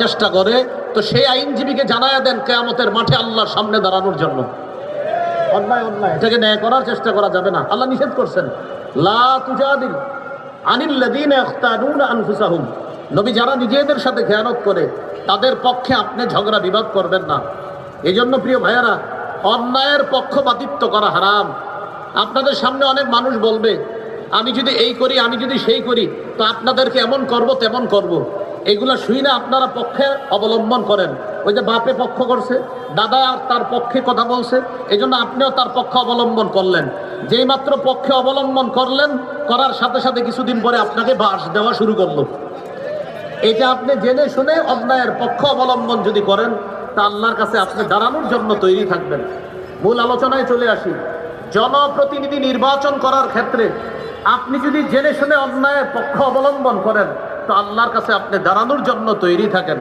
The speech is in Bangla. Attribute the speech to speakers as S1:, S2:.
S1: চেষ্টা করে, তো সেই আইনজীবীকে জানায়া দেন কিয়ামতের মাঠে আল্লাহর সামনে দাঁড়ানোর জন্য। অন্যায় এটাকে ন্যায় করার চেষ্টা করা যাবে না। আল্লাহ নিষেধ করছেন, লা তুজাদিল আনিল্লাযীনা ইখতানুনা আনফুসাহুম। নবী, যারা নিজেদের সাথে খেয়ানত করে তাদের পক্ষে আপনি ঝগড়া বিবাদ করবেন না। এই জন্য প্রিয় ভাইয়ারা, অন্যায়ের পক্ষপাতিত্ব করা হারাম। আপনাদের সামনে অনেক মানুষ বলবে, আমি যদি এই করি, আমি যদি সেই করি, তো আপনাদেরকে এমন করব তেমন করব। এগুলা শুই না আপনারা পক্ষে অবলম্বন করেন। ওই যে বাপে পক্ষ করছে, দাদা তার পক্ষে কথা বলছে, এই জন্য আপনিও তার পক্ষ অবলম্বন করলেন। যেই মাত্র পক্ষে অবলম্বন করলেন, করার সাথে সাথে কিছুদিন পরে আপনাকে বাস দেওয়া শুরু করলো। এটা আপনি জেনে শুনে অন্যায়ের পক্ষ অবলম্বন যদি করেন, তা আল্লাহর কাছে আপনি দাঁড়ানোর জন্য তৈরি থাকবেন। মূল আলোচনায় চলে আসি। জনপ্রতিনিধি নির্বাচন করার ক্ষেত্রে আপনি যদি জেনে শুনে অন্যায়ের পক্ষ অবলম্বন করেন, তো আল্লাহর কাছে আপনি দাঁড়ানোর জন্য তৈরি থাকেন।